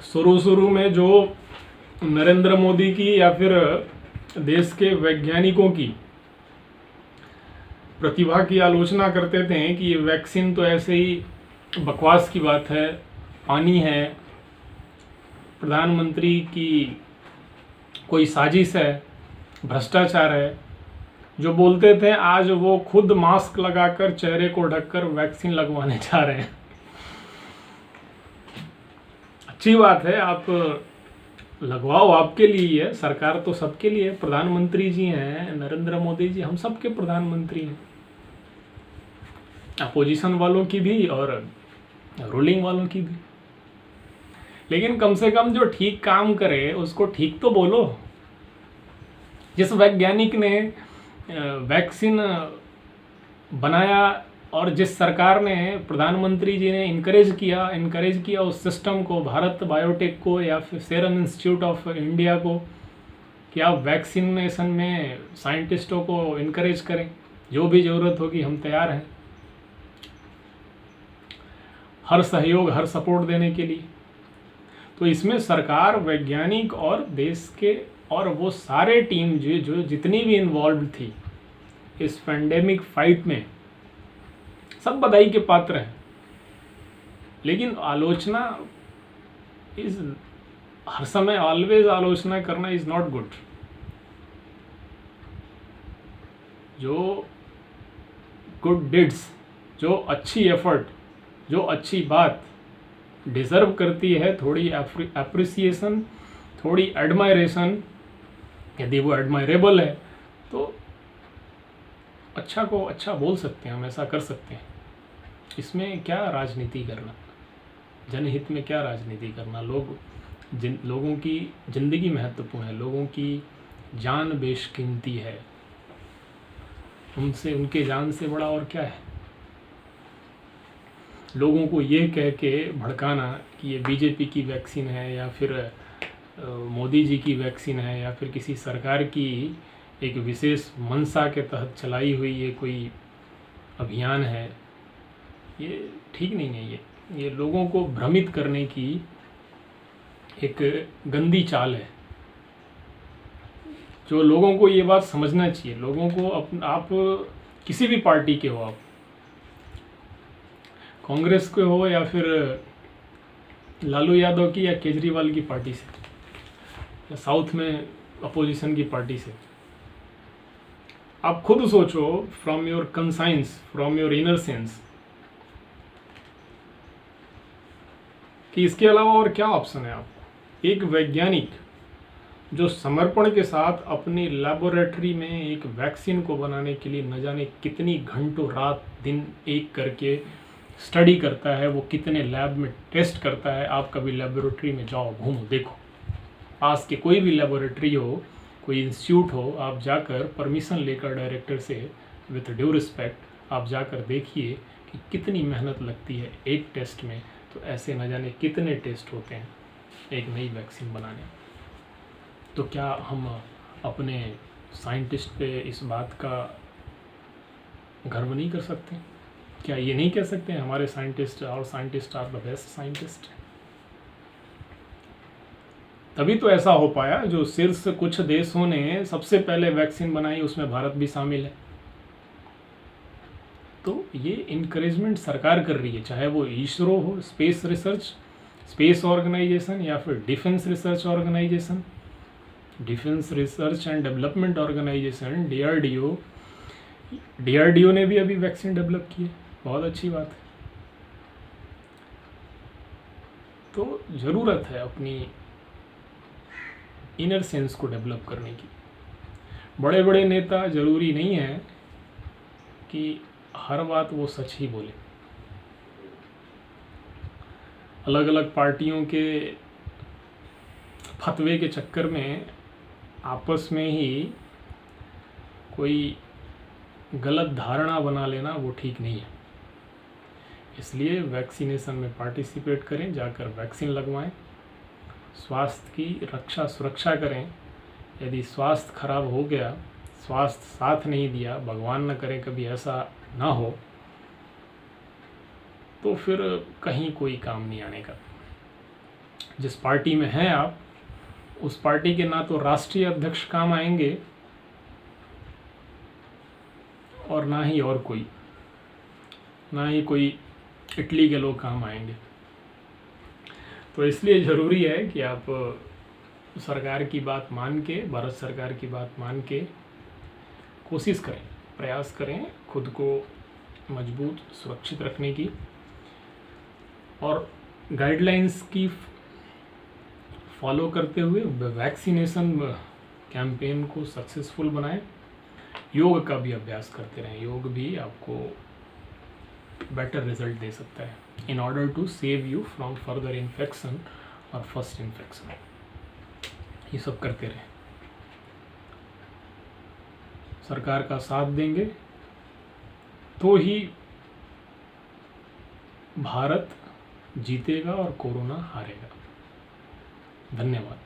शुरू में जो नरेंद्र मोदी की या फिर देश के वैज्ञानिकों की प्रतिभा की आलोचना करते थे कि ये वैक्सीन तो ऐसे ही बकवास की बात है, पानी है, प्रधानमंत्री की कोई साजिश है, भ्रष्टाचार है, जो बोलते थे, आज वो खुद मास्क लगाकर चेहरे को ढककर वैक्सीन लगवाने जा रहे हैं। अच्छी बात है, आप लगवाओ, आपके लिए ही है, सरकार तो सबके लिए है। प्रधानमंत्री जी हैं नरेंद्र मोदी जी, हम सबके प्रधानमंत्री हैं, अपोजिशन वालों की भी और रूलिंग वालों की भी। लेकिन कम से कम जो ठीक काम करे उसको ठीक तो बोलो। जिस वैज्ञानिक ने वैक्सीन बनाया और जिस सरकार ने, प्रधानमंत्री जी ने इनकरेज किया उस सिस्टम को, भारत बायोटेक को या फिर सीरम इंस्टीट्यूट ऑफ इंडिया को, कि आप वैक्सीनेशन में साइंटिस्टों को इनकरेज करें, जो भी ज़रूरत होगी हम तैयार हैं, हर सहयोग, हर सपोर्ट देने के लिए। तो इसमें सरकार, वैज्ञानिक और देश के और वो सारे टीम जो जितनी भी इन्वॉल्व थी इस पैंडेमिक फाइट में, सब बधाई के पात्र हैं। लेकिन आलोचना इज हर समय, ऑलवेज आलोचना करना इज नॉट गुड। जो गुड डिड्स, जो अच्छी एफर्ट, जो अच्छी बात डिज़र्व करती है थोड़ी एप्रिसिएशन, थोड़ी एडमायरेशन, यदि वो एडमायरेबल है तो अच्छा को अच्छा बोल सकते हैं, हम ऐसा कर सकते हैं। इसमें क्या राजनीति करना, जनहित में क्या राजनीति करना। लोगों की ज़िंदगी महत्वपूर्ण है, लोगों की जान बेशकीमती है, उनके जान से बड़ा और क्या है। लोगों को ये कह के भड़काना कि ये बीजेपी की वैक्सीन है या फिर मोदी जी की वैक्सीन है या फिर किसी सरकार की एक विशेष मंशा के तहत चलाई हुई ये कोई अभियान है, ये ठीक नहीं है। ये लोगों को भ्रमित करने की एक गंदी चाल है, जो लोगों को ये बात समझना चाहिए। लोगों को आप किसी भी पार्टी के हो, आप कांग्रेस के हो या फिर लालू यादव की या केजरीवाल की पार्टी से, या साउथ में अपोजिशन की पार्टी से, आप खुद सोचो from your conscience, from your inner sense, कि इसके अलावा और क्या ऑप्शन है आपको। एक वैज्ञानिक जो समर्पण के साथ अपनी लैबोरेटरी में एक वैक्सीन को बनाने के लिए न जाने कितनी घंटों रात दिन एक करके स्टडी करता है, वो कितने लैब में टेस्ट करता है। आप कभी लेबोरेटरी में जाओ, घूमो, देखो, पास के कोई भी लेबोरेटरी हो, कोई इंस्टीट्यूट हो, आप जाकर परमिशन लेकर डायरेक्टर से विथ ड्यू रिस्पेक्ट आप जाकर देखिए कि कितनी मेहनत लगती है एक टेस्ट में। तो ऐसे न जाने कितने टेस्ट होते हैं एक नई वैक्सीन बनाने। तो क्या हम अपने साइंटिस्ट पे इस बात का गर्व नहीं कर सकते? क्या ये नहीं कह सकते हैं हमारे scientist are the best scientist? तभी तो ऐसा हो पाया, जो शीर्ष कुछ देशों ने सबसे पहले वैक्सीन बनाई, उसमें भारत भी शामिल है। तो ये इनकरेजमेंट सरकार कर रही है, चाहे वो इसरो हो, स्पेस रिसर्च, स्पेस ऑर्गेनाइजेशन, या फिर defence research organisation, defence research and development organisation, DRDO ने भी अभी वैक्सीन डेवलप की है, बहुत अच्छी बात है। तो ज़रूरत है अपनी इनर सेंस को डेवलप करने की। बड़े बड़े नेता ज़रूरी नहीं है कि हर बात वो सच ही बोले। अलग अलग पार्टियों के फतवे के चक्कर में आपस में ही कोई गलत धारणा बना लेना वो ठीक नहीं है। इसलिए वैक्सीनेशन में पार्टिसिपेट करें, जाकर वैक्सीन लगवाएं, स्वास्थ्य की रक्षा सुरक्षा करें। यदि स्वास्थ्य खराब हो गया, स्वास्थ्य साथ नहीं दिया, भगवान न करे कभी ऐसा ना हो, तो फिर कहीं कोई काम नहीं आने का। जिस पार्टी में हैं आप, उस पार्टी के ना तो राष्ट्रीय अध्यक्ष काम आएंगे और ना ही कोई इटली के लोग काम आएंगे। तो इसलिए ज़रूरी है कि आप सरकार की बात मान के, भारत सरकार की बात मान के कोशिश करें, प्रयास करें खुद को मजबूत सुरक्षित रखने की, और गाइडलाइंस की फॉलो करते हुए वैक्सीनेशन कैंपेन को सक्सेसफुल बनाएं। योग का भी अभ्यास करते रहें, योग भी आपको बेटर रिजल्ट दे सकता है in order to save you from further infection और फर्स्ट इन्फेक्शन। ये सब करते रहें, सरकार का साथ देंगे तो ही भारत जीतेगा और कोरोना हारेगा। धन्यवाद।